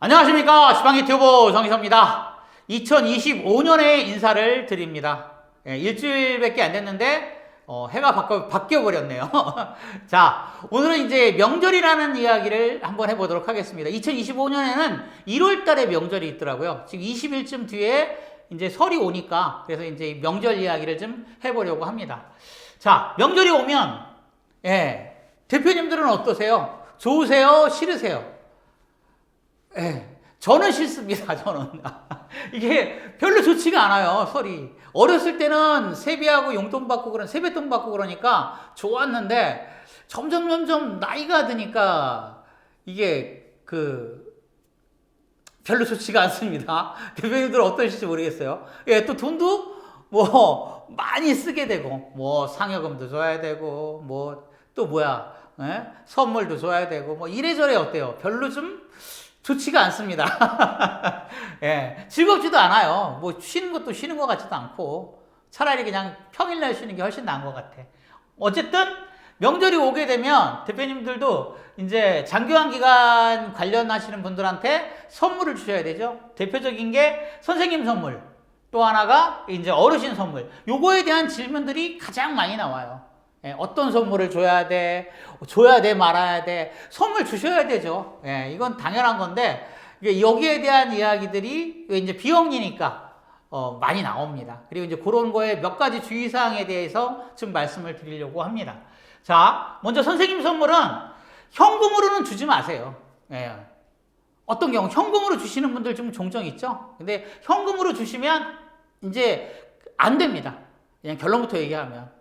안녕하십니까. 지방유튜브 정희섭입니다. 2025년의 인사를 드립니다. 일주일밖에 안 됐는데 해가 바뀌어버렸네요. 자, 오늘은 이제 명절이라는 이야기를 한번 해보도록 하겠습니다. 2025년에는 1월 달에 명절이 있더라고요. 지금 20일쯤 뒤에 이제 설이 오니까 그래서 이제 명절 이야기를 좀 해보려고 합니다. 자, 명절이 오면 대표님들은 어떠세요? 좋으세요? 싫으세요? 저는 싫습니다. 저는 이게 별로 좋지가 않아요. 설이 어렸을 때는 세배하고 용돈 받고 세뱃돈 받고 그러니까 좋았는데 점점 나이가 드니까 이게 별로 좋지가 않습니다. 대표님들 어떠실지 모르겠어요. 또 돈도 뭐 많이 쓰게 되고 뭐 상여금도 줘야 되고 뭐 또 선물도 줘야 되고 뭐 이래저래 어때요? 별로 좀 좋지가 않습니다. 즐겁지도 않아요. 뭐 쉬는 것도 쉬는 것 같지도 않고 차라리 그냥 평일날 쉬는 게 훨씬 나은 것 같아. 어쨌든 명절이 오게 되면 대표님들도 이제 장교환 기간 관련하시는 분들한테 선물을 주셔야 되죠. 대표적인 게 선생님 선물, 또 하나가 이제 어르신 선물. 요거에 대한 질문들이 가장 많이 나와요. 어떤 선물을 줘야 돼? 줘야 돼? 말아야 돼? 선물 주셔야 되죠. 이건 당연한 건데, 여기에 대한 이야기들이 이제 비영리니까, 많이 나옵니다. 그리고 이제 그런 거에 몇 가지 주의사항에 대해서 좀 말씀을 드리려고 합니다. 자, 먼저 선생님 선물은 현금으로는 주지 마세요. 어떤 경우, 현금으로 주시는 분들 좀 종종 있죠? 근데 현금으로 주시면 이제 안 됩니다. 그냥 결론부터 얘기하면.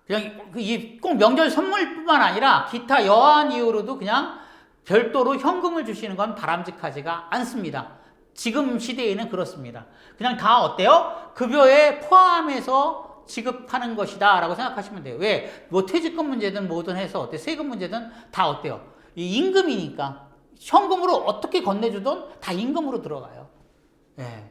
그냥 꼭 명절 선물뿐만 아니라 기타 여한 이유로도 그냥 별도로 현금을 주시는 건 바람직하지가 않습니다. 지금 시대에는 그렇습니다. 그냥 다 어때요? 급여에 포함해서 지급하는 것이다 라고 생각하시면 돼요. 왜? 뭐 퇴직금 문제든 뭐든 해서 어때? 세금 문제든 다 어때요? 이 임금이니까 현금으로 어떻게 건네주든 다 임금으로 들어가요.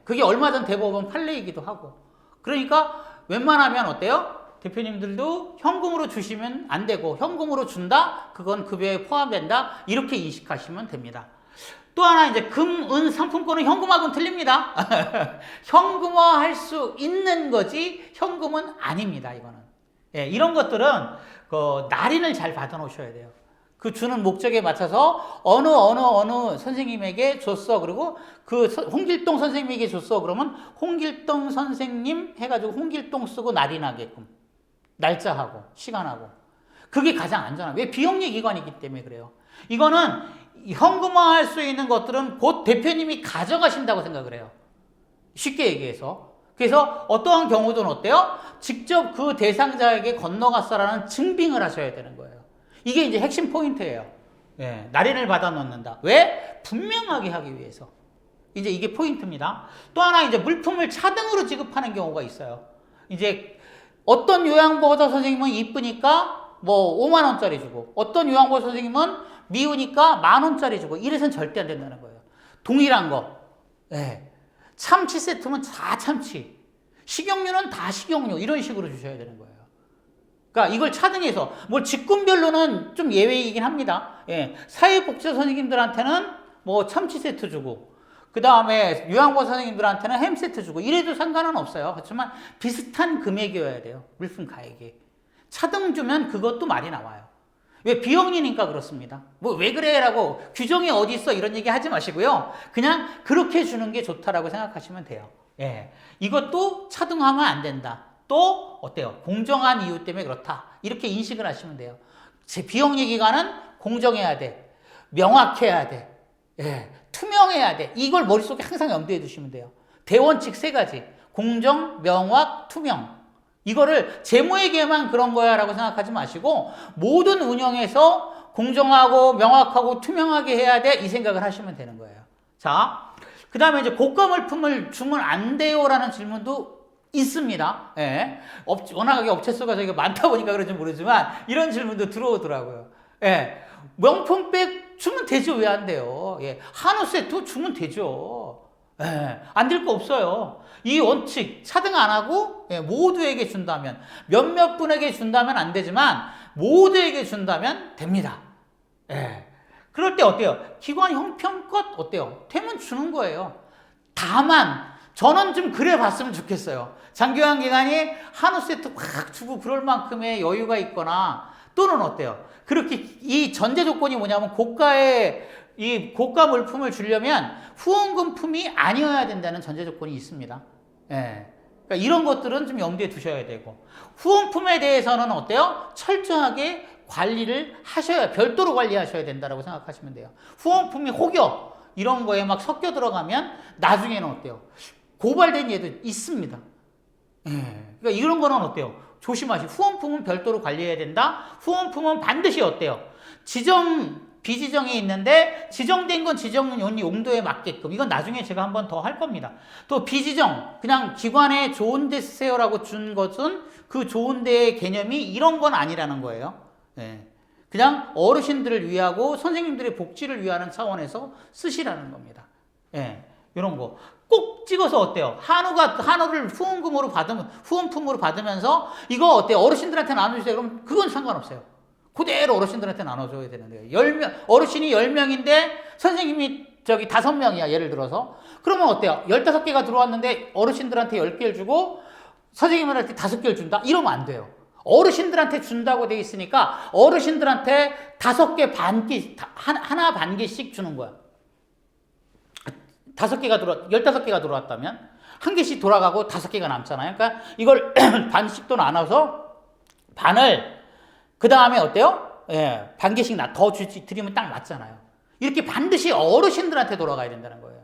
그게 얼마 전 대법원 판례이기도 하고. 그러니까 웬만하면 어때요? 대표님들도 현금으로 주시면 안 되고 현금으로 준다? 그건 급여에 포함된다? 이렇게 인식하시면 됩니다. 또 하나 이제 금, 은, 상품권은 현금하고는 틀립니다. 현금화할 수 있는 거지 현금은 아닙니다. 이거는. 이런 것들은 날인을 잘 받아 놓으셔야 돼요. 그 주는 목적에 맞춰서 어느 선생님에게 줬어. 그리고 홍길동 선생님에게 줬어. 그러면 홍길동 선생님 해가지고 홍길동 쓰고 날인하게끔. 날짜하고 시간하고 그게 가장 안전하고 왜 비영리 기관이기 때문에 그래요. 이거는 현금화할 수 있는 것들은 곧 대표님이 가져가신다고 생각을 해요. 쉽게 얘기해서. 그래서 어떠한 경우든 어때요? 직접 그 대상자에게 건너갔어라는 증빙을 하셔야 되는 거예요. 이게 이제 핵심 포인트예요. 날인을 받아 놓는다. 왜? 분명하게 하기 위해서. 이제 이게 포인트입니다. 또 하나 이제 물품을 차등으로 지급하는 경우가 있어요. 이제 어떤 요양보호사 선생님은 이쁘니까 뭐 5만 원짜리 주고 어떤 요양보호사 선생님은 미우니까 10,000원짜리 주고 이래서는 절대 안 된다는 거예요. 동일한 거. 참치 세트면 다 참치. 식용유는 다 식용유. 이런 식으로 주셔야 되는 거예요. 그러니까 이걸 차등해서 뭐 직군별로는 좀 예외이긴 합니다. 사회복지사 선생님들한테는 뭐 참치 세트 주고 그 다음에 요양보호사 선생님들한테는 햄 세트 주고 이래도 상관은 없어요. 그렇지만 비슷한 금액이어야 돼요. 물품 가액이. 차등 주면 그것도 말이 나와요. 왜? 비영리니까 그렇습니다. 뭐 왜 그래? 라고 규정이 어디 있어? 이런 얘기 하지 마시고요. 그냥 그렇게 주는 게 좋다라고 생각하시면 돼요. 이것도 차등하면 안 된다. 또 어때요? 공정한 이유 때문에 그렇다. 이렇게 인식을 하시면 돼요. 제 비영리 기관은 공정해야 돼. 명확해야 돼. 투명해야 돼. 이걸 머릿속에 항상 염두에 두시면 돼요. 대원칙 3가지. 공정, 명확, 투명. 이거를 재무에게만 그런 거야 라고 생각하지 마시고 모든 운영에서 공정하고 명확하고 투명하게 해야 돼. 이 생각을 하시면 되는 거예요. 자, 그 다음에 이제 고가 물품을 주면 안 돼요 라는 질문도 있습니다. 워낙에 업체 수가 저희가 많다 보니까 그런지 모르지만 이런 질문도 들어오더라고요. 명품백 주면 되죠. 왜 안 돼요? 한우 세트 주면 되죠. 안 될 거 없어요. 이 원칙 차등 안 하고 모두에게 준다면 몇몇 분에게 준다면 안 되지만 모두에게 준다면 됩니다. 그럴 때 어때요? 기관 형편껏 어때요? 되면 주는 거예요. 다만 저는 좀 그래 봤으면 좋겠어요. 장기간 기간이 한우 세트 확 주고 그럴 만큼의 여유가 있거나 또는 어때요? 그렇게 이 전제 조건이 뭐냐면 이 고가 물품을 주려면 후원금품이 아니어야 된다는 전제 조건이 있습니다. 예. 그러니까 이런 것들은 좀 염두에 두셔야 되고 후원품에 대해서는 어때요? 철저하게 관리를 별도로 관리하셔야 된다고 생각하시면 돼요. 후원품이 혹여 이런 거에 막 섞여 들어가면 나중에는 어때요? 고발된 예도 있습니다. 예. 그러니까 이런 거는 어때요? 조심하시. 후원품은 별도로 관리해야 된다. 후원품은 반드시 어때요? 비지정이 있는데 지정된 건 지정 용도에 맞게끔 이건 나중에 제가 한 번 더 할 겁니다. 또 비지정 그냥 기관에 좋은 데 쓰세요라고 준 것은 그 좋은 데의 개념이 이런 건 아니라는 거예요. 예. 그냥 어르신들을 위하고 선생님들의 복지를 위하는 차원에서 쓰시라는 겁니다. 예. 이런 거 꼭 찍어서 어때요? 한우를 후원품으로 받으면서 이거 어때요? 어르신들한테 나눠주세요. 그럼 그건 상관없어요. 그대로 어르신들한테 나눠줘야 되는데요. 10명, 어르신이 10명인데 선생님이 5명이야, 예를 들어서. 그러면 어때요? 15개가 들어왔는데 어르신들한테 10개를 주고 선생님한테 5개를 준다? 이러면 안 돼요. 어르신들한테 준다고 돼 있으니까 어르신들한테 하나 반 개씩 주는 거야. 15개가 들어왔다면 한 개씩 돌아가고 5개가 남잖아요. 그러니까 이걸 반씩도 나눠서 반을 그 다음에 어때요? 예, 반 개씩 더 드리면 딱 맞잖아요. 이렇게 반드시 어르신들한테 돌아가야 된다는 거예요.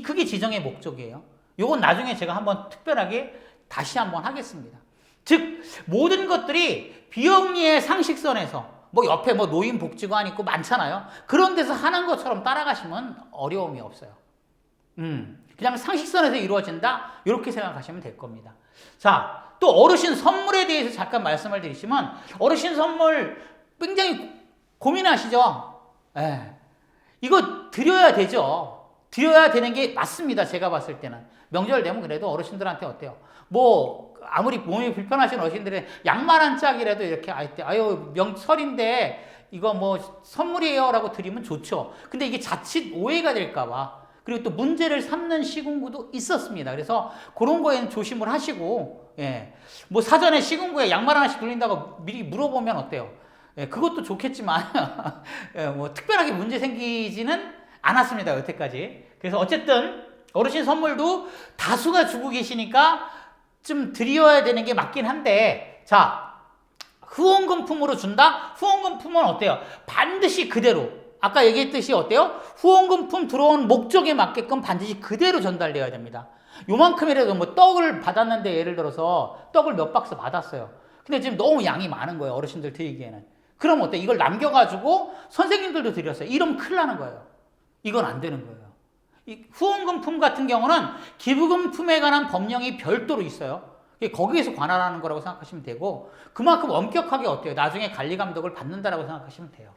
그게 지정의 목적이에요. 요건 나중에 제가 한번 특별하게 다시 한번 하겠습니다. 즉, 모든 것들이 비영리의 상식선에서 옆에 노인복지관 있고 많잖아요. 그런 데서 하는 것처럼 따라가시면 어려움이 없어요. 그냥 상식선에서 이루어진다? 이렇게 생각하시면 될 겁니다. 자, 또 어르신 선물에 대해서 잠깐 말씀을 드리시면 어르신 선물 굉장히 고민하시죠? 예. 이거 드려야 되죠. 드려야 되는 게 맞습니다. 제가 봤을 때는. 명절 되면 그래도 어르신들한테 어때요? 아무리 몸이 불편하신 어르신들은 양말 한 짝이라도 이렇게 설인데 이거 선물이에요 라고 드리면 좋죠. 근데 이게 자칫 오해가 될까봐. 그리고 또 문제를 삼는 시군구도 있었습니다. 그래서 그런 거에는 조심을 하시고, 예. 사전에 시군구에 양말 하나씩 돌린다고 미리 물어보면 어때요? 예, 그것도 좋겠지만, 예, 특별하게 문제 생기지는 않았습니다. 여태까지. 그래서 어쨌든 어르신 선물도 다수가 주고 계시니까 좀 드려야 되는 게 맞긴 한데, 자, 후원금품으로 준다? 후원금품은 어때요? 반드시 그대로. 아까 얘기했듯이 어때요? 후원금품 들어온 목적에 맞게끔 반드시 그대로 전달되어야 됩니다. 요만큼이라도 떡을 받았는데 예를 들어서 떡을 몇 박스 받았어요. 근데 지금 너무 양이 많은 거예요. 어르신들 드리기에는. 그럼 어때? 이걸 남겨가지고 선생님들도 드렸어요. 이러면 큰일 나는 거예요. 이건 안 되는 거예요. 이 후원금품 같은 경우는 기부금품에 관한 법령이 별도로 있어요. 거기에서 관할하는 거라고 생각하시면 되고 그만큼 엄격하게 어때요? 나중에 관리감독을 받는다라고 생각하시면 돼요.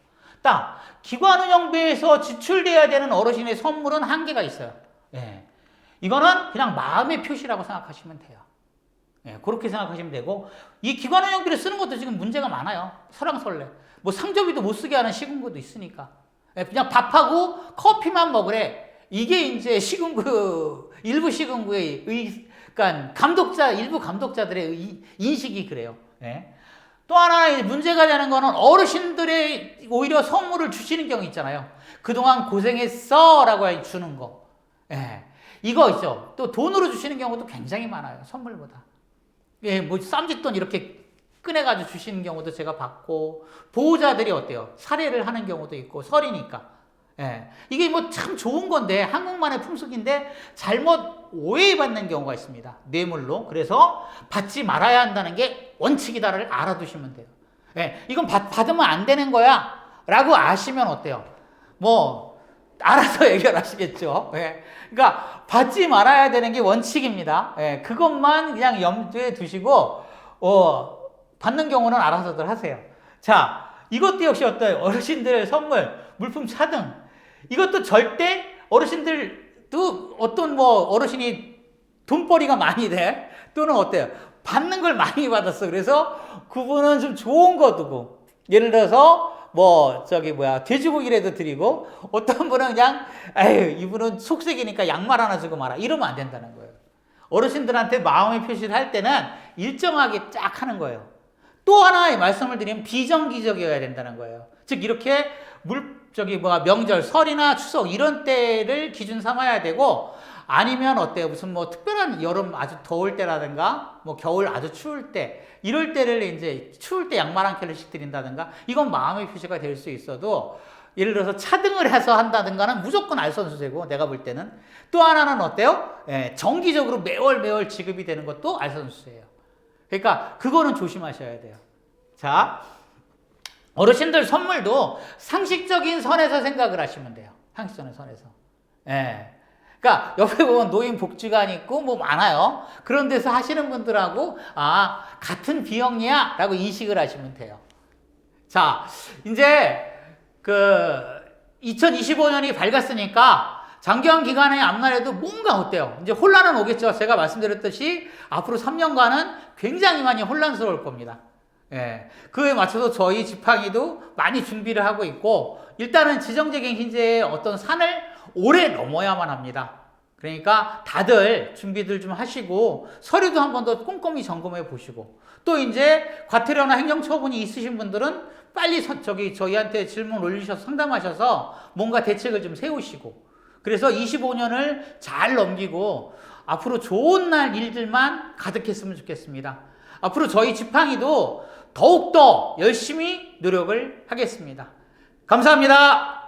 기관운영비에서 지출돼야 되는 어르신의 선물은 한계가 있어요. 예. 이거는 그냥 마음의 표시라고 생각하시면 돼요. 예, 그렇게 생각하시면 되고 이 기관운영비를 쓰는 것도 지금 문제가 많아요. 설왕설래. 상조비도 못 쓰게 하는 시군구도 있으니까. 예, 그냥 밥하고 커피만 먹으래. 이게 이제 일부 시군구의 그러니까 일부 감독자들의 인식이 그래요. 예. 또 하나 문제가 되는 거는 어르신들의 오히려 선물을 주시는 경우 있잖아요. 그동안 고생했어 라고 주는 거. 예. 이거 있죠. 또 돈으로 주시는 경우도 굉장히 많아요. 선물보다. 예, 쌈짓돈 이렇게 꺼내가지고 주시는 경우도 제가 봤고, 보호자들이 어때요? 살해를 하는 경우도 있고, 설이니까. 예. 이게 참 좋은 건데, 한국만의 풍습인데, 잘못 오해받는 경우가 있습니다. 뇌물로. 그래서 받지 말아야 한다는 게 원칙이다를 알아두시면 돼요. 예. 이건 받으면 안 되는 거야. 라고 아시면 어때요? 알아서 해결하시겠죠. 예. 그러니까 받지 말아야 되는 게 원칙입니다. 예. 그것만 그냥 염두에 두시고 받는 경우는 알아서들 하세요. 자, 이것도 역시 어때요? 어르신들 선물, 물품 차등. 이것도 절대 어르신들도 어떤 어르신이 돈벌이가 많이 돼. 또는 어때요? 받는 걸 많이 받았어. 그래서 그분은 좀 좋은 거 두고 예를 들어서 뭐 저기 뭐야 돼지고기라도 드리고 어떤 분은 그냥 에휴 이분은 속색이니까 양말 하나 주고 마라 이러면 안 된다는 거예요. 어르신들한테 마음의 표시를 할 때는 일정하게 쫙 하는 거예요. 또 하나의 말씀을 드리면 비정기적이어야 된다는 거예요. 즉 이렇게 명절 설이나 추석 이런 때를 기준 삼아야 되고 아니면 어때요? 무슨 뭐 특별한 여름 아주 더울 때라든가 뭐 겨울 아주 추울 때 이럴 때를 이제 추울 때 양말 한 켤레씩 드린다든가 이건 마음의 표시가 될 수 있어도 예를 들어서 차등을 해서 한다든가는 무조건 알선수세고 내가 볼 때는 또 하나는 어때요? 예, 정기적으로 매월 지급이 되는 것도 알선수세예요. 그러니까 그거는 조심하셔야 돼요. 자, 어르신들 선물도 상식적인 선에서 생각을 하시면 돼요. 상식적인 선에서. 예. 그러니까 옆에 보면 노인복지관 있고 뭐 많아요. 그런 데서 하시는 분들하고 같은 비용이야 라고 인식을 하시면 돼요. 자, 이제 2025년이 밝았으니까 장기화 기간의 앞날에도 뭔가 어때요? 이제 혼란은 오겠죠. 제가 말씀드렸듯이 앞으로 3년간은 굉장히 많이 혼란스러울 겁니다. 예. 그에 맞춰서 저희 지팡이도 많이 준비를 하고 있고, 일단은 지정적인 hin제의 어떤 산을 올해 넘어야만 합니다. 그러니까 다들 준비들 좀 하시고, 서류도 한 번 더 꼼꼼히 점검해 보시고, 또 이제 과태료나 행정처분이 있으신 분들은 빨리 저희한테 질문 올리셔서 상담하셔서 뭔가 대책을 좀 세우시고, 그래서 25년을 잘 넘기고 앞으로 좋은 날 일들만 가득했으면 좋겠습니다. 앞으로 저희 지팡이도 더욱더 열심히 노력을 하겠습니다. 감사합니다.